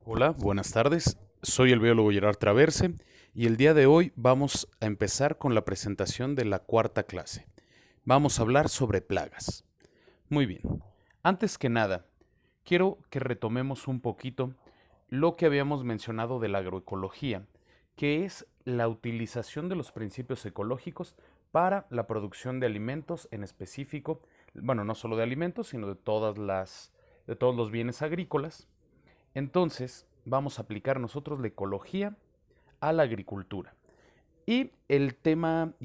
Hola, buenas tardes. Soy el biólogo Gerard Traverse y el día de hoy vamos a empezar con la presentación de la cuarta clase. Vamos a hablar sobre plagas. Muy bien. Antes que nada, quiero que retomemos un poquito lo que habíamos mencionado de la agroecología, que es la utilización de los principios ecológicos para la producción de alimentos en específico, bueno, no solo de alimentos, sino de todos los bienes agrícolas. Entonces, vamos a aplicar nosotros la ecología a la agricultura. Y el tema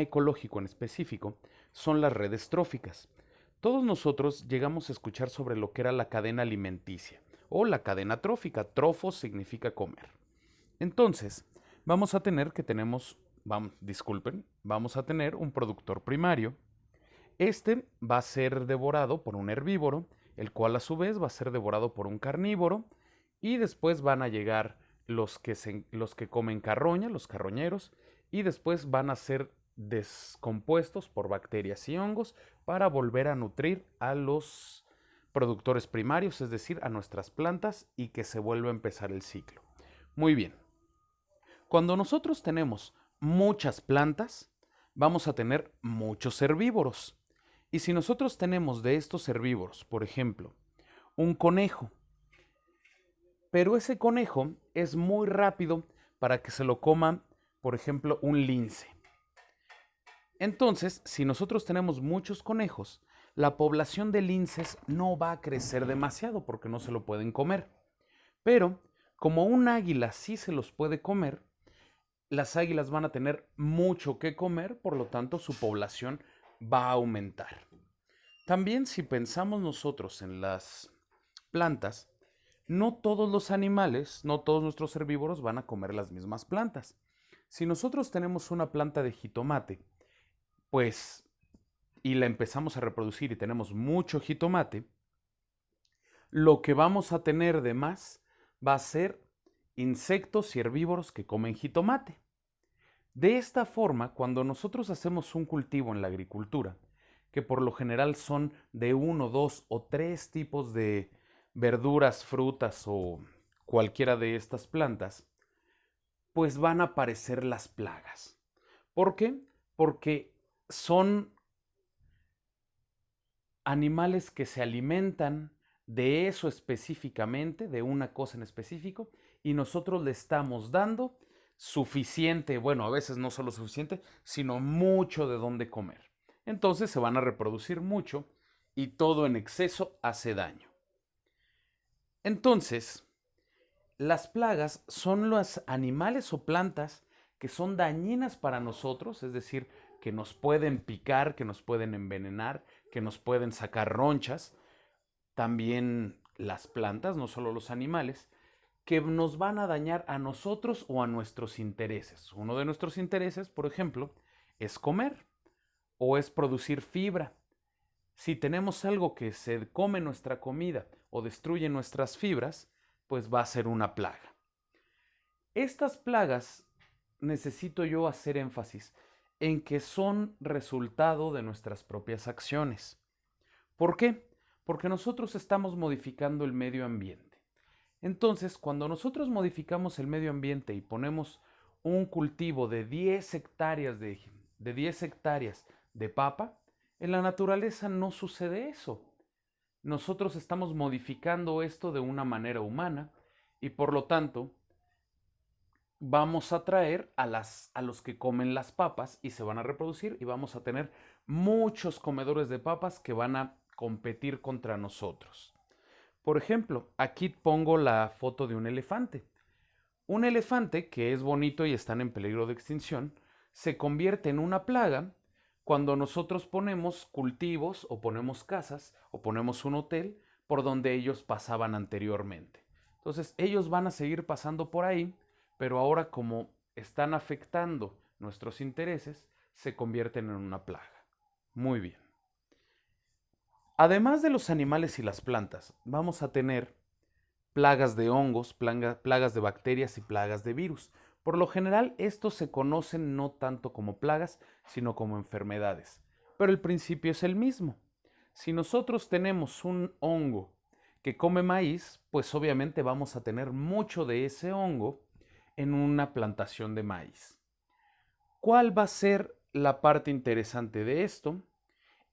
ecológico en específico son las redes tróficas. Todos nosotros llegamos a escuchar sobre lo que era la cadena alimenticia o la cadena trófica. Trofos significa comer. Entonces, vamos a tener que tenemos, vamos a tener un productor primario. Este va a ser devorado por un herbívoro, el cual a su vez va a ser devorado por un carnívoro, y después van a llegar los que comen carroña, los carroñeros, y después van a ser descompuestos por bacterias y hongos para volver a nutrir a los productores primarios, es decir, a nuestras plantas, y que se vuelva a empezar el ciclo. Muy bien. Cuando nosotros tenemos muchas plantas, vamos a tener muchos herbívoros. Y si nosotros tenemos de estos herbívoros, por ejemplo, un conejo, pero ese conejo es muy rápido para que se lo coma, por ejemplo, un lince. Entonces, si nosotros tenemos muchos conejos, la población de linces no va a crecer demasiado porque no se lo pueden comer. Pero, como un águila sí se los puede comer, las águilas van a tener mucho que comer, por lo tanto su población va a aumentar. También si pensamos nosotros en las plantas, no todos los animales, no todos nuestros herbívoros van a comer las mismas plantas. Si nosotros tenemos una planta de jitomate, pues, y la empezamos a reproducir y tenemos mucho jitomate, lo que vamos a tener de más va a ser insectos y herbívoros que comen jitomate. De esta forma, cuando nosotros hacemos un cultivo en la agricultura, que por lo general son de uno, dos o tres tipos de verduras, frutas o cualquiera de estas plantas, pues van a aparecer las plagas. ¿Por qué? Porque son animales que se alimentan de eso específicamente, de una cosa en específico, y nosotros le estamos dando suficiente, bueno, a veces no solo suficiente, sino mucho de dónde comer. Entonces se van a reproducir mucho y todo en exceso hace daño. Entonces, las plagas son los animales o plantas que son dañinas para nosotros, es decir, que nos pueden picar, que nos pueden envenenar, que nos pueden sacar ronchas. También las plantas, no solo los animales, que nos van a dañar a nosotros o a nuestros intereses. Uno de nuestros intereses, por ejemplo, es comer o es producir fibra. Si tenemos algo que se come nuestra comida o destruye nuestras fibras, pues va a ser una plaga. Estas plagas, necesito yo hacer énfasis en que son resultado de nuestras propias acciones. ¿Por qué? Porque nosotros estamos modificando el medio ambiente. Entonces, cuando nosotros modificamos el medio ambiente y ponemos un cultivo de 10 hectáreas de 10 hectáreas de papa, en la naturaleza no sucede eso. Nosotros estamos modificando esto de una manera humana y por lo tanto vamos a traer a los que comen las papas y se van a reproducir y vamos a tener muchos comedores de papas que van a competir contra nosotros. Por ejemplo, aquí pongo la foto de un elefante. Un elefante que es bonito y están en peligro de extinción se convierte en una plaga cuando nosotros ponemos cultivos o ponemos casas o ponemos un hotel por donde ellos pasaban anteriormente. Entonces ellos van a seguir pasando por ahí, pero ahora como están afectando nuestros intereses, se convierten en una plaga. Muy bien. Además de los animales y las plantas, vamos a tener plagas de hongos, plagas de bacterias y plagas de virus. Por lo general, estos se conocen no tanto como plagas, sino como enfermedades. Pero el principio es el mismo. Si nosotros tenemos un hongo que come maíz, pues obviamente vamos a tener mucho de ese hongo en una plantación de maíz. ¿Cuál va a ser la parte interesante de esto?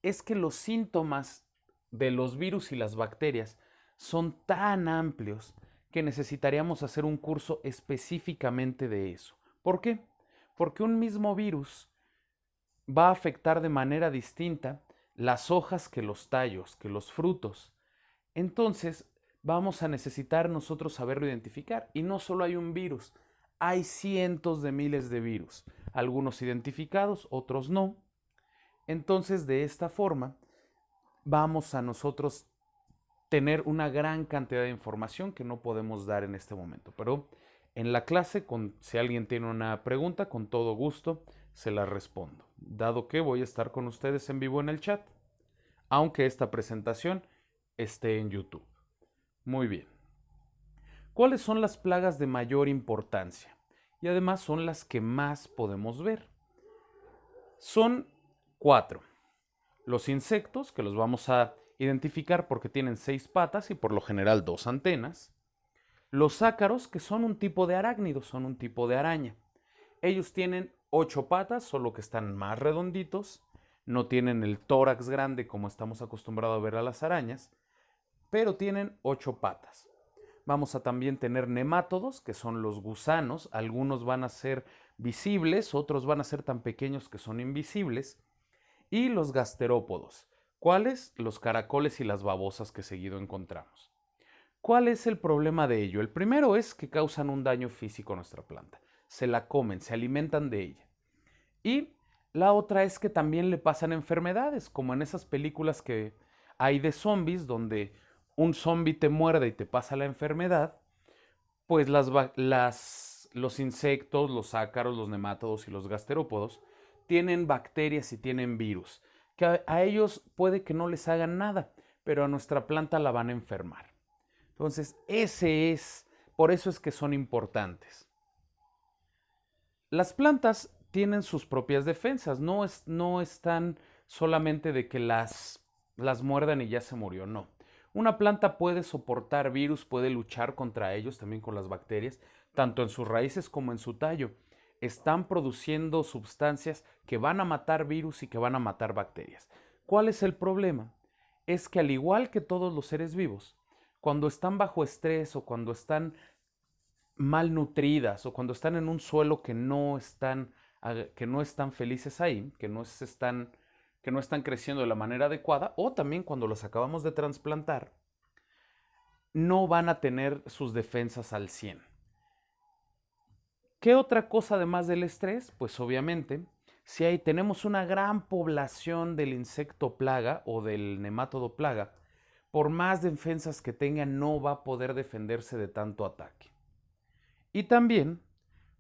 Es que los síntomas de los virus y las bacterias son tan amplios que necesitaríamos hacer un curso específicamente de eso. ¿Por qué? Porque un mismo virus va a afectar de manera distinta las hojas que los tallos, que los frutos. Entonces, vamos a necesitar nosotros saberlo identificar. Y no solo hay un virus, hay cientos de miles de virus, algunos identificados, otros no. Entonces, de esta forma, vamos a nosotros tener una gran cantidad de información que no podemos dar en este momento. Pero en la clase, si alguien tiene una pregunta, con todo gusto se la respondo, dado que voy a estar con ustedes en vivo en el chat, aunque esta presentación esté en YouTube. Muy bien. ¿Cuáles son las plagas de mayor importancia? Y además son las que más podemos ver. Son 4. Los insectos, que los vamos a identificar porque tienen 6 patas y por lo general 2 antenas. Los ácaros, que son un tipo de arácnido, son un tipo de araña. Ellos tienen 8 patas, solo que están más redonditos. No tienen el tórax grande como estamos acostumbrados a ver a las arañas, pero tienen 8 patas. Vamos a también tener nemátodos, que son los gusanos. Algunos van a ser visibles, otros van a ser tan pequeños que son invisibles. Y los gasterópodos. ¿Cuáles? Los caracoles y las babosas que seguido encontramos. ¿Cuál es el problema de ello? El primero es que causan un daño físico a nuestra planta. Se la comen, se alimentan de ella. Y la otra es que también le pasan enfermedades, como en esas películas que hay de zombies, donde un zombie te muerde y te pasa la enfermedad, pues los insectos, los ácaros, los nemátodos y los gasterópodos tienen bacterias y tienen virus, que a ellos puede que no les hagan nada, pero a nuestra planta la van a enfermar. Entonces, por eso es que son importantes. Las plantas tienen sus propias defensas, no están solamente de que las muerdan y ya se murió, no. Una planta puede soportar virus, puede luchar contra ellos, también con las bacterias, tanto en sus raíces como en su tallo. Están produciendo sustancias que van a matar virus y que van a matar bacterias. ¿Cuál es el problema? Es que al igual que todos los seres vivos, cuando están bajo estrés o cuando están malnutridas o cuando están en un suelo que no están felices ahí, que no están creciendo de la manera adecuada, o también cuando los acabamos de trasplantar, no van a tener sus defensas al 100. ¿Qué otra cosa además del estrés? Pues obviamente, si tenemos una gran población del insecto plaga o del nemátodo plaga, por más defensas que tenga, no va a poder defenderse de tanto ataque. Y también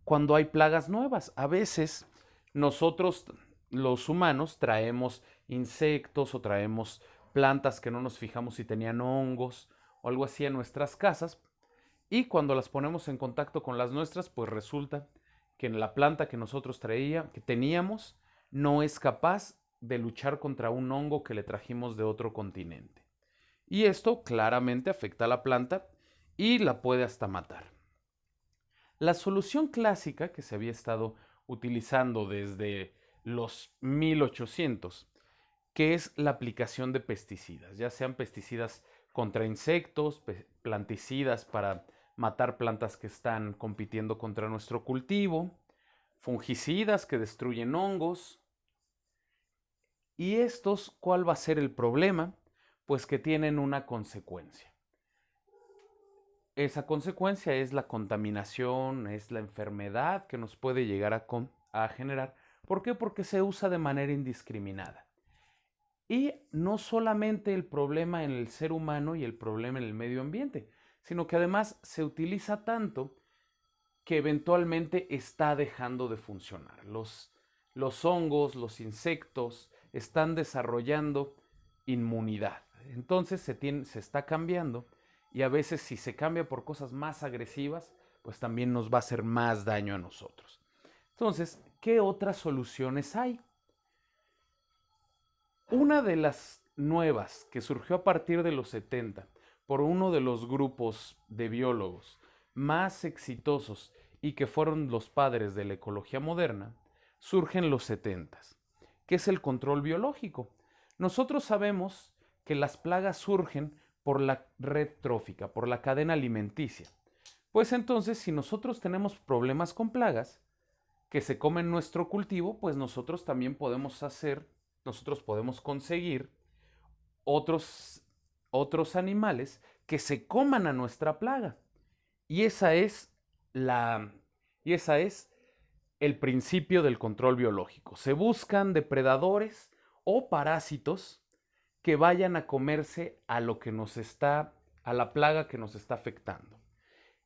cuando hay plagas nuevas. A veces nosotros, los humanos, traemos insectos o traemos plantas que no nos fijamos si tenían hongos o algo así en nuestras casas. Y cuando las ponemos en contacto con las nuestras, pues resulta que en la planta que nosotros que teníamos, no es capaz de luchar contra un hongo que le trajimos de otro continente. Y esto claramente afecta a la planta y la puede hasta matar. La solución clásica que se había estado utilizando desde los 1800, que es la aplicación de pesticidas, ya sean pesticidas contra insectos, planticidas para matar plantas que están compitiendo contra nuestro cultivo, fungicidas que destruyen hongos. ¿Y estos cuál va a ser el problema? Pues que tienen una consecuencia. Esa consecuencia es la contaminación, es la enfermedad que nos puede llegar a generar. ¿Por qué? Porque se usa de manera indiscriminada. Y no solamente el problema en el ser humano y el problema en el medio ambiente, sino que además se utiliza tanto que eventualmente está dejando de funcionar. Los hongos, los insectos están desarrollando inmunidad. Entonces se está cambiando y a veces si se cambia por cosas más agresivas, pues también nos va a hacer más daño a nosotros. Entonces, ¿qué otras soluciones hay? Una de las nuevas que surgió a partir de los 70 por uno de los grupos de biólogos más exitosos y que fueron los padres de la ecología moderna, surge en los 70s, que es el control biológico. Nosotros sabemos que las plagas surgen por la red trófica, por la cadena alimenticia. Pues entonces, si nosotros tenemos problemas con plagas que se comen nuestro cultivo, pues nosotros también nosotros podemos conseguir otros, otros animales que se coman a nuestra plaga. Y esa es la y esa es el principio del control biológico. Se buscan depredadores o parásitos que vayan a comerse a lo que a la plaga que nos está afectando.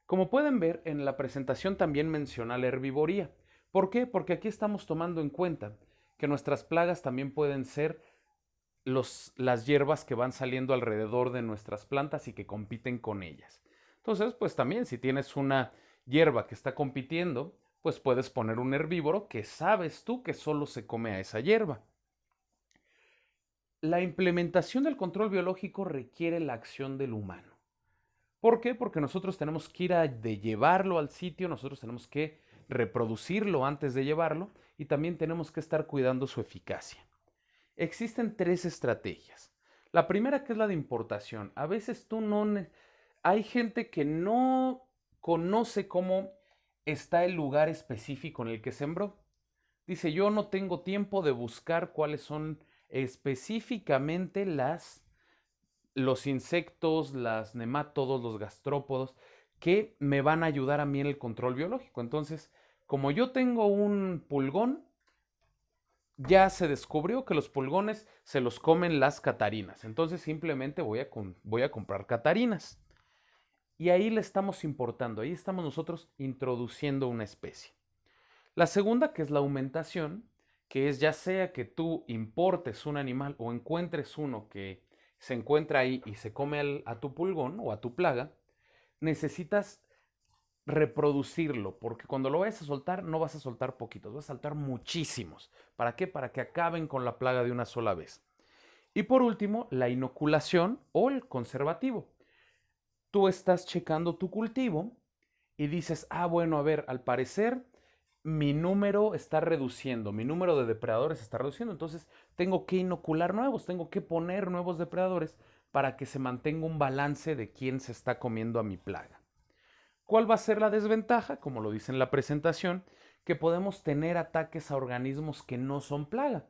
Como pueden ver, en la presentación también menciona la herbivoría. ¿Por qué? Porque aquí estamos tomando en cuenta que nuestras plagas también pueden ser las hierbas que van saliendo alrededor de nuestras plantas y que compiten con ellas. Entonces, pues también si tienes una hierba que está compitiendo, pues puedes poner un herbívoro que sabes tú que solo se come a esa hierba. La implementación del control biológico requiere la acción del humano. ¿Por qué? Porque nosotros tenemos que ir de llevarlo al sitio, nosotros tenemos que reproducirlo antes de llevarlo y también tenemos que estar cuidando su eficacia. Existen tres estrategias. La primera, que es la de importación. A veces hay gente que no conoce cómo está el lugar específico en el que sembró. Dice, yo no tengo tiempo de buscar cuáles son específicamente los insectos, las nemátodos, los gastrópodos que me van a ayudar a mí en el control biológico. Entonces, como yo tengo un pulgón, ya se descubrió que los pulgones se los comen las catarinas. Entonces simplemente voy a comprar catarinas. Y ahí le estamos importando, ahí estamos nosotros introduciendo una especie. La segunda, que es la aumentación, que es ya sea que tú importes un animal o encuentres uno que se encuentra ahí y se come a tu pulgón o a tu plaga, necesitas reproducirlo, porque cuando lo vayas a soltar, no vas a soltar poquitos, vas a soltar muchísimos. ¿Para qué? Para que acaben con la plaga de una sola vez. Y por último, la inoculación o el conservativo. Tú estás checando tu cultivo y dices, bueno, a ver, al parecer mi número está reduciendo, mi número de depredadores está reduciendo, entonces tengo que inocular nuevos, tengo que poner nuevos depredadores para que se mantenga un balance de quién se está comiendo a mi plaga. ¿Cuál va a ser la desventaja? Como lo dice en la presentación, que podemos tener ataques a organismos que no son plaga.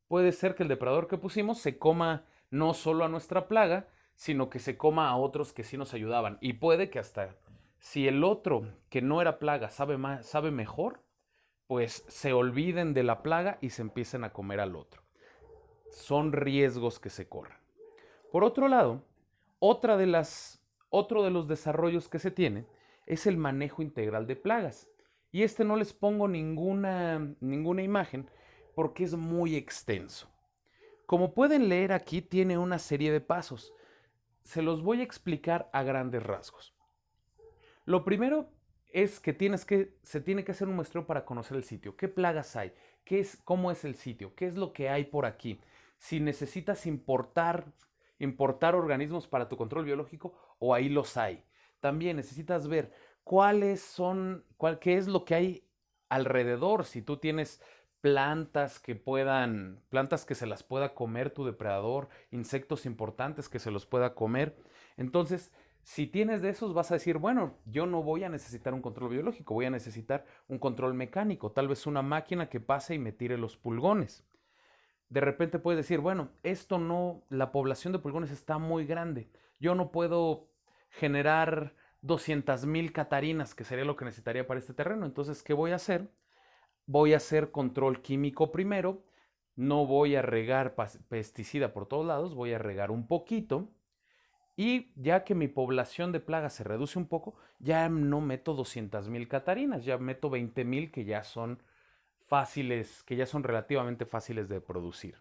Puede ser que el depredador que pusimos se coma no solo a nuestra plaga, sino que se coma a otros que sí nos ayudaban. Y puede que hasta si el otro que no era plaga sabe mejor, pues se olviden de la plaga y se empiecen a comer al otro. Son riesgos que se corren. Por otro lado, otro de los desarrollos que se tiene es el manejo integral de plagas. Y no les pongo ninguna imagen porque es muy extenso. Como pueden leer aquí, tiene una serie de pasos. Se los voy a explicar a grandes rasgos. Lo primero es que se tiene que hacer un muestreo para conocer el sitio. ¿Qué plagas hay? ¿Cómo es el sitio? ¿Qué es lo que hay por aquí? Si necesitas importar organismos para tu control biológico o ahí los hay. También necesitas ver qué es lo que hay alrededor. Si tú tienes plantas que se las pueda comer tu depredador, insectos importantes que se los pueda comer. Entonces, si tienes de esos, vas a decir, bueno, yo no voy a necesitar un control biológico, voy a necesitar un control mecánico, tal vez una máquina que pase y me tire los pulgones. De repente puedes decir, bueno, la población de pulgones está muy grande, yo no puedo generar 200,000 catarinas, que sería lo que necesitaría para este terreno. Entonces, ¿qué voy a hacer? Voy a hacer control químico primero, no voy a regar pesticida por todos lados, voy a regar un poquito y ya que mi población de plagas se reduce un poco, ya no meto 200,000 catarinas, ya meto 20,000 que ya son fáciles, que ya son relativamente fáciles de producir.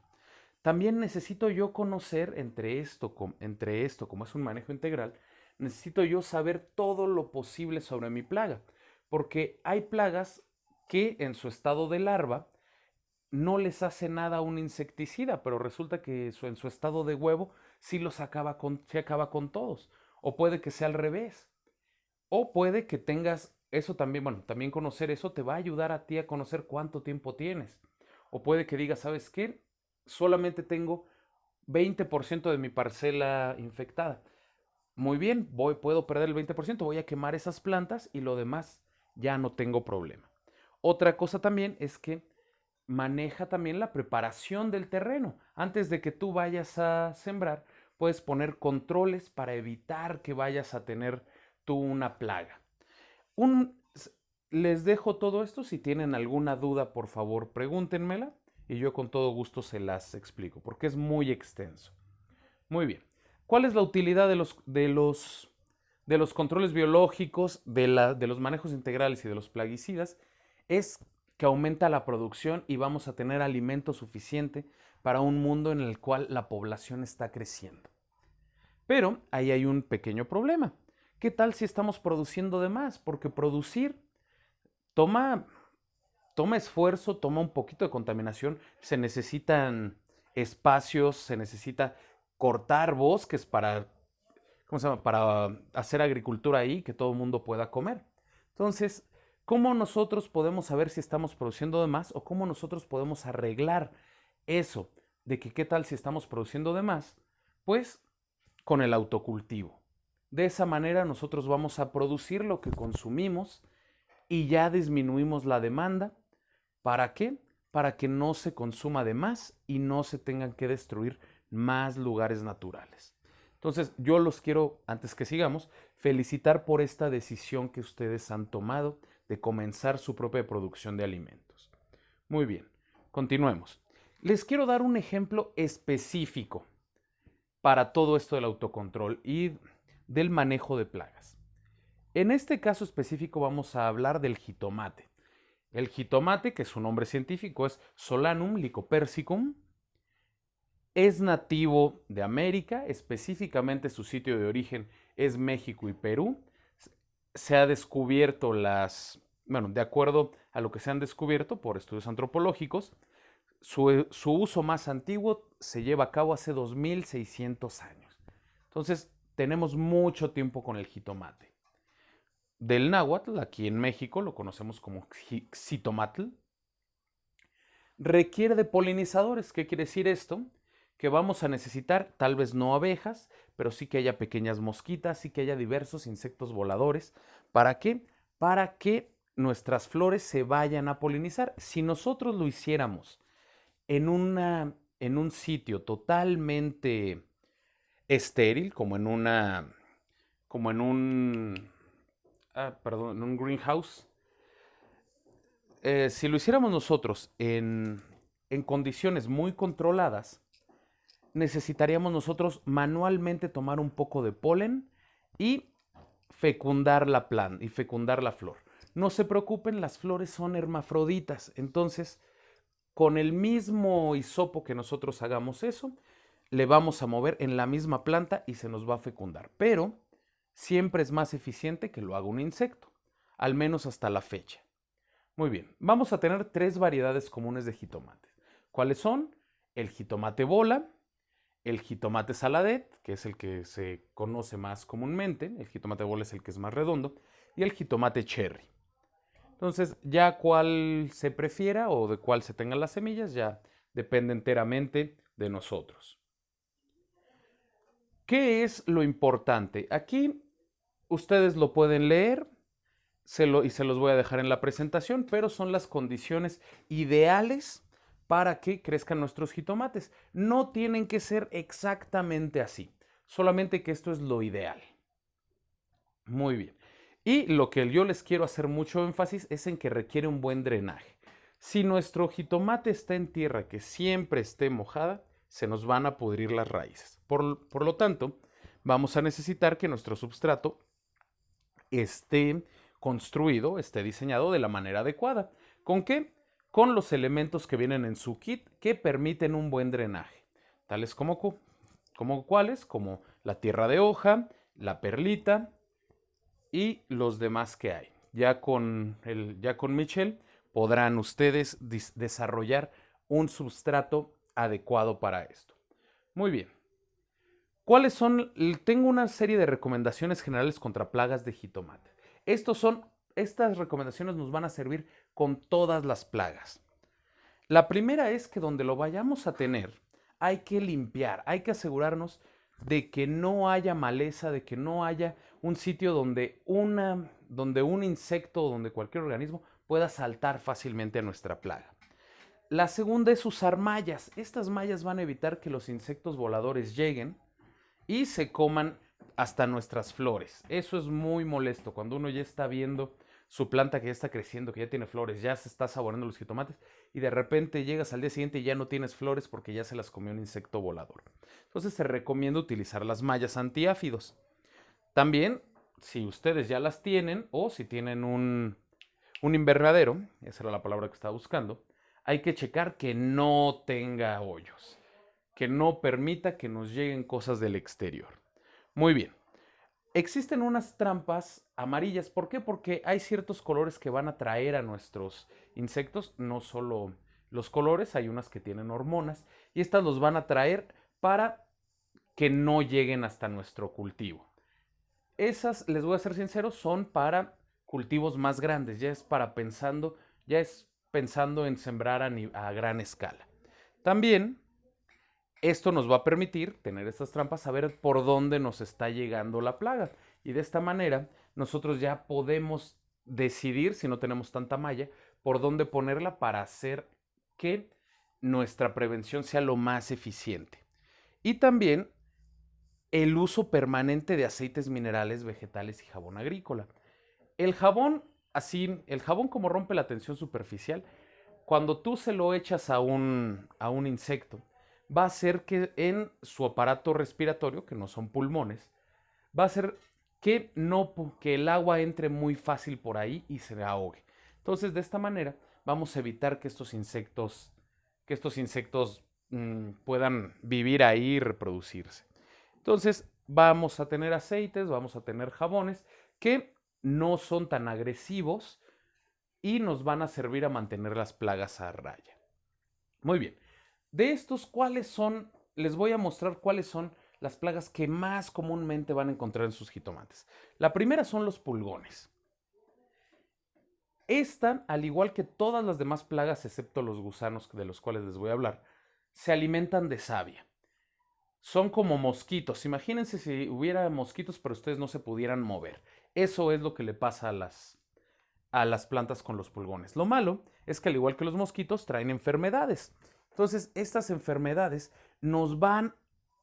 También necesito yo conocer entre esto, como es un manejo integral, necesito yo saber todo lo posible sobre mi plaga, porque hay plagas que en su estado de larva no les hace nada un insecticida, pero resulta que en su estado de huevo sí sí acaba con todos. O puede que sea al revés. O puede que tengas eso también, bueno, también conocer eso te va a ayudar a ti a conocer cuánto tiempo tienes. O puede que digas, ¿sabes qué? Solamente tengo 20% de mi parcela infectada. Muy bien, puedo perder el 20%, voy a quemar esas plantas y lo demás ya no tengo problema. Otra cosa también es que maneja también la preparación del terreno. Antes de que tú vayas a sembrar, puedes poner controles para evitar que vayas a tener tú una plaga. Un, Les dejo todo esto. Si tienen alguna duda, por favor, pregúntenmela y yo con todo gusto se las explico, porque es muy extenso. Muy bien. ¿Cuál es la utilidad de los controles biológicos, de los manejos integrales y de los plaguicidas? Es que aumenta la producción y vamos a tener alimento suficiente para un mundo en el cual la población está creciendo. Pero ahí hay un pequeño problema. ¿Qué tal si estamos produciendo de más? Porque producir toma, toma esfuerzo, toma un poquito de contaminación, se necesitan espacios, se necesita cortar bosques para, ¿cómo se llama? Para hacer agricultura ahí, que todo el mundo pueda comer. Entonces, ¿cómo nosotros podemos saber si estamos produciendo de más o cómo nosotros podemos arreglar eso de que qué tal si estamos produciendo de más? Pues con el autocultivo. De esa manera nosotros vamos a producir lo que consumimos y ya disminuimos la demanda. ¿Para qué? Para que no se consuma de más y no se tengan que destruir más lugares naturales. Entonces, yo los quiero, antes que sigamos, felicitar por esta decisión que ustedes han tomado de comenzar su propia producción de alimentos. Muy bien, continuemos. Les quiero dar un ejemplo específico para todo esto del autocontrol y del manejo de plagas. En este caso específico vamos a hablar del jitomate. El jitomate, que su nombre científico es Solanum lycopersicum, es nativo de América, específicamente su sitio de origen es México y Perú. Se ha descubierto de acuerdo a lo que se han descubierto por estudios antropológicos, su uso más antiguo se lleva a cabo hace 2600 años. Entonces, tenemos mucho tiempo con el jitomate. Del náhuatl, aquí en México lo conocemos como xitomatl, requiere de polinizadores. ¿Qué quiere decir esto? Que vamos a necesitar, tal vez no abejas, pero sí que haya pequeñas mosquitas, sí que haya diversos insectos voladores. ¿Para qué? Para que nuestras flores se vayan a polinizar. Si nosotros lo hiciéramos en un sitio totalmente estéril, como en un, perdón, en un greenhouse, si lo hiciéramos nosotros en condiciones muy controladas, necesitaríamos nosotros manualmente tomar un poco de polen y fecundar la planta y fecundar la flor. No se preocupen, las flores son hermafroditas, entonces con el mismo hisopo que nosotros hagamos eso, le vamos a mover en la misma planta y se nos va a fecundar. Pero siempre es más eficiente que lo haga un insecto, al menos hasta la fecha. Muy bien, vamos a tener tres variedades comunes de jitomates. ¿Cuáles son? El jitomate bola, el jitomate saladet, que es el que se conoce más comúnmente, el jitomate bola es el que es más redondo, y el jitomate cherry. Entonces, ya cuál se prefiera o de cuál se tengan las semillas, ya depende enteramente de nosotros. ¿Qué es lo importante? Aquí ustedes lo pueden leer y se los voy a dejar en la presentación, pero son las condiciones ideales para que crezcan nuestros jitomates. No tienen que ser exactamente así, solamente que esto es lo ideal. Muy bien. Y lo que yo les quiero hacer mucho énfasis es en que requiere un buen drenaje. Si nuestro jitomate está en tierra que siempre esté mojada, se nos van a pudrir las raíces. Por lo tanto, vamos a necesitar que nuestro substrato esté construido, esté diseñado de la manera adecuada. ¿Con qué? Con los elementos que vienen en su kit que permiten un buen drenaje, tales como cuáles, como la tierra de hoja, la perlita y los demás que hay. Ya con Michelle podrán ustedes desarrollar un substrato adecuado para esto. Muy bien. ¿Cuáles son? Tengo una serie de recomendaciones generales contra plagas de jitomate. Estas recomendaciones nos van a servir con todas las plagas. La primera es que donde lo vayamos a tener, hay que limpiar, hay que asegurarnos de que no haya maleza, de que no haya un sitio donde un insecto o donde cualquier organismo pueda saltar fácilmente a nuestra plaga. La segunda es usar mallas. Estas mallas van a evitar que los insectos voladores lleguen y se coman hasta nuestras flores. Eso es muy molesto cuando uno ya está viendo su planta que ya está creciendo, que ya tiene flores, ya se está saboreando los jitomates y de repente llegas al día siguiente y ya no tienes flores porque ya se las comió un insecto volador. Entonces se recomienda utilizar las mallas antiáfidos. También, si ustedes ya las tienen o si tienen un invernadero, esa era la palabra que estaba buscando, hay que checar que no tenga hoyos, que no permita que nos lleguen cosas del exterior. Muy bien. Existen unas trampas amarillas. ¿Por qué? Porque hay ciertos colores que van a atraer a nuestros insectos, no solo los colores, hay unas que tienen hormonas y estas los van a atraer para que no lleguen hasta nuestro cultivo. Esas, les voy a ser sincero, son para cultivos más grandes, ya es pensando en sembrar a gran escala. También esto nos va a permitir tener estas trampas, saber por dónde nos está llegando la plaga. Y de esta manera nosotros ya podemos decidir, si no tenemos tanta malla, por dónde ponerla para hacer que nuestra prevención sea lo más eficiente. Y también el uso permanente de aceites minerales, vegetales y jabón agrícola. El jabón, el jabón como rompe la tensión superficial, cuando tú se lo echas a un insecto, va a hacer que en su aparato respiratorio, que no son pulmones, va a hacer que el agua entre muy fácil por ahí y se ahogue. Entonces, de esta manera, vamos a evitar que estos insectos puedan vivir ahí y reproducirse. Entonces, vamos a tener aceites, vamos a tener jabones que no son tan agresivos y nos van a servir a mantener las plagas a raya. Muy bien. De estos, ¿cuáles son? Les voy a mostrar cuáles son las plagas que más comúnmente van a encontrar en sus jitomates. La primera son los pulgones. Esta, al igual que todas las demás plagas, excepto los gusanos de los cuales les voy a hablar, se alimentan de savia. Son como mosquitos. Imagínense si hubiera mosquitos, pero ustedes no se pudieran mover. Eso es lo que le pasa a las plantas con los pulgones. Lo malo es que al igual que los mosquitos traen enfermedades. Entonces estas enfermedades nos van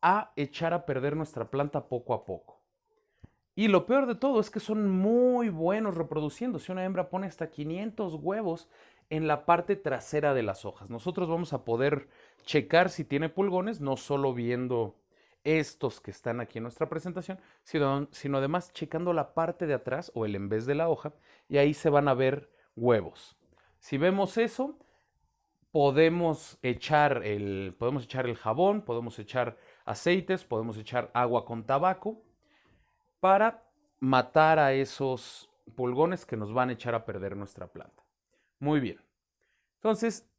a echar a perder nuestra planta poco a poco. Y lo peor de todo es que son muy buenos reproduciendo. Si una hembra pone hasta 500 huevos en la parte trasera de las hojas. Nosotros vamos a poder checar si tiene pulgones, no solo viendo estos que están aquí en nuestra presentación, sino además checando la parte de atrás o el en vez de la hoja y ahí se van a ver huevos. Si vemos eso, podemos echar el jabón, podemos echar aceites, podemos echar agua con tabaco para matar a esos pulgones que nos van a echar a perder nuestra planta. Muy bien. Entonces,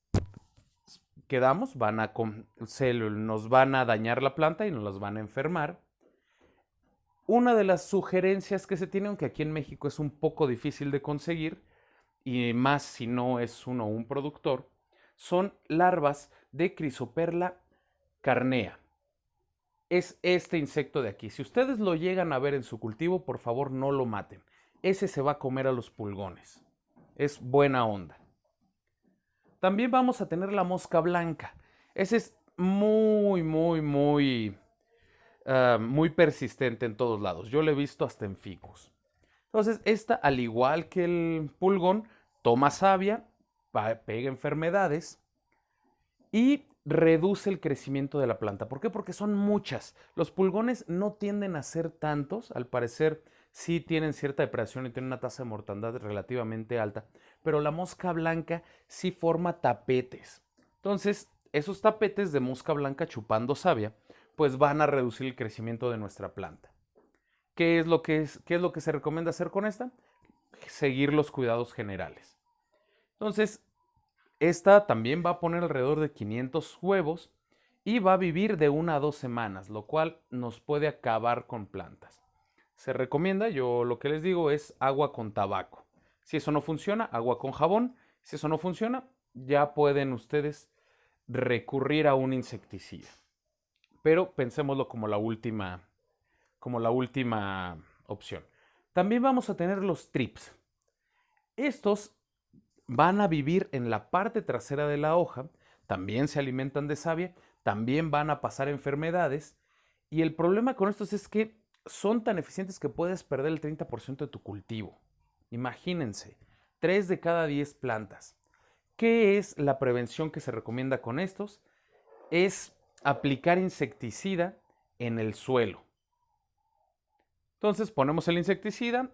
quedamos, nos van a dañar la planta y nos las van a enfermar. Una de las sugerencias que se tiene, aunque aquí en México es un poco difícil de conseguir, y más si no es uno un productor, son larvas de Chrysoperla carnea. Es este insecto de aquí. Si ustedes lo llegan a ver en su cultivo, por favor no lo maten. Ese se va a comer a los pulgones. Es buena onda. También vamos a tener la mosca blanca. Ese es muy persistente en todos lados. Yo lo he visto hasta en ficus. Entonces, esta, al igual que el pulgón, toma savia, pega enfermedades y reduce el crecimiento de la planta. ¿Por qué? Porque son muchas. Los pulgones no tienden a ser tantos, al parecer sí tienen cierta depredación y tienen una tasa de mortandad relativamente alta, pero la mosca blanca sí forma tapetes. Entonces, esos tapetes de mosca blanca chupando savia, pues van a reducir el crecimiento de nuestra planta. ¿Qué es lo que se recomienda hacer con esta? Seguir los cuidados generales. Entonces, esta también va a poner alrededor de 500 huevos y va a vivir de 1 a 2 semanas, lo cual nos puede acabar con plantas. Se recomienda, yo lo que les digo es agua con tabaco. Si eso no funciona, agua con jabón. Si eso no funciona, ya pueden ustedes recurrir a un insecticida. Pero pensémoslo como la última opción. También vamos a tener los trips. Estos van a vivir en la parte trasera de la hoja, también se alimentan de savia, también van a pasar enfermedades y el problema con estos es que son tan eficientes que puedes perder el 30% de tu cultivo. Imagínense, 3 de cada 10 plantas. ¿Qué es la prevención que se recomienda con estos? Es aplicar insecticida en el suelo. Entonces ponemos el insecticida,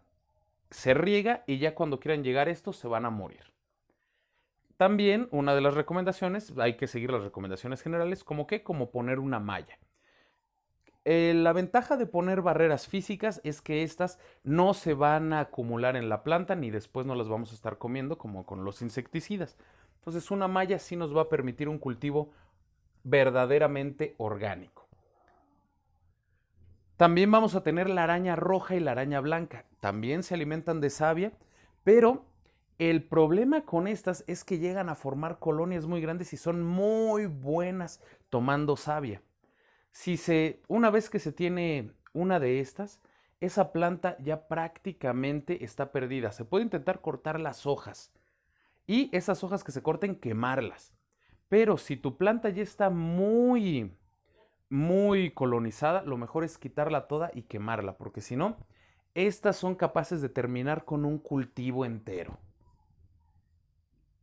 se riega y ya cuando quieran llegar estos se van a morir. También una de las recomendaciones, hay que seguir las recomendaciones generales, como poner una malla. La ventaja de poner barreras físicas es que estas no se van a acumular en la planta ni después no las vamos a estar comiendo como con los insecticidas. Entonces una malla sí nos va a permitir un cultivo verdaderamente orgánico. También vamos a tener la araña roja y la araña blanca. También se alimentan de savia, pero el problema con estas es que llegan a formar colonias muy grandes y son muy buenas tomando savia. Una vez que se tiene una de estas, esa planta ya prácticamente está perdida. Se puede intentar cortar las hojas y esas hojas que se corten quemarlas. Pero si tu planta ya está muy colonizada, lo mejor es quitarla toda y quemarla, porque si no, estas son capaces de terminar con un cultivo entero.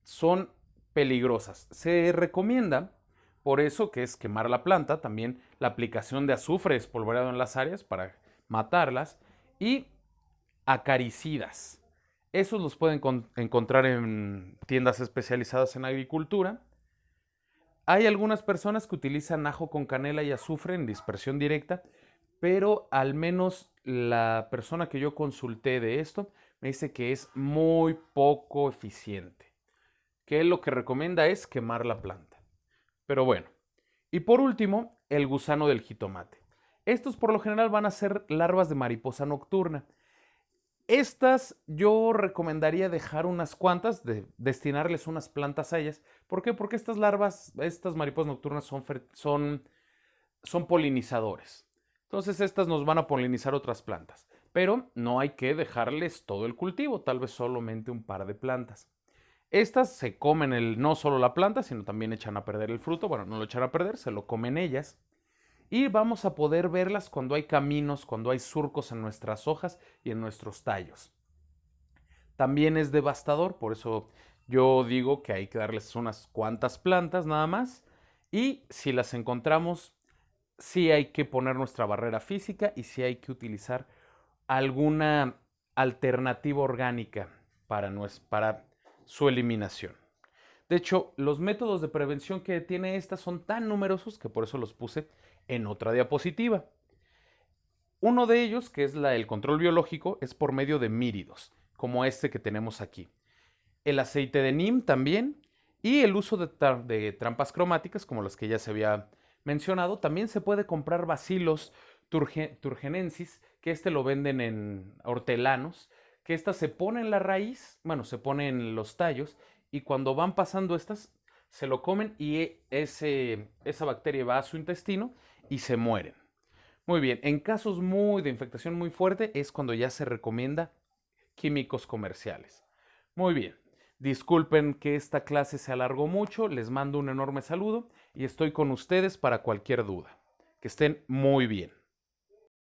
Son peligrosas. Se recomienda, por eso que es quemar la planta, también la aplicación de azufre espolvoreado en las áreas para matarlas y acaricidas. Esos los pueden encontrar en tiendas especializadas en agricultura. Hay algunas personas que utilizan ajo con canela y azufre en dispersión directa, pero al menos la persona que yo consulté de esto me dice que es muy poco eficiente, que él lo que recomienda es quemar la planta. Pero bueno, y por último, el gusano del jitomate. Estos por lo general van a ser larvas de mariposa nocturna. Estas yo recomendaría dejar unas cuantas, destinarles unas plantas a ellas. ¿Por qué? Porque estas larvas, estas mariposas nocturnas son polinizadores. Entonces estas nos van a polinizar otras plantas. Pero no hay que dejarles todo el cultivo, tal vez solamente un par de plantas. Estas se comen no solo la planta, sino también echan a perder el fruto. Bueno, no lo echan a perder, se lo comen ellas. Y vamos a poder verlas cuando hay caminos, cuando hay surcos en nuestras hojas y en nuestros tallos. También es devastador, por eso yo digo que hay que darles unas cuantas plantas nada más. Y si las encontramos, sí hay que poner nuestra barrera física y sí hay que utilizar alguna alternativa orgánica para su eliminación. De hecho, los métodos de prevención que tiene esta son tan numerosos que por eso los puse en otra diapositiva. Uno de ellos, que es el control biológico, es por medio de míridos, como este que tenemos aquí. El aceite de neem también y el uso de trampas cromáticas, como las que ya se había mencionado. También se puede comprar bacilos turgenensis, que lo venden en hortelanos, que esta se pone en la raíz, bueno, se pone en los tallos y cuando van pasando estas, se lo comen y esa bacteria va a su intestino y se mueren. Muy bien, en casos de infectación muy fuerte es cuando ya se recomienda químicos comerciales. Muy bien, disculpen que esta clase se alargó mucho, les mando un enorme saludo y estoy con ustedes para cualquier duda. Que estén muy bien.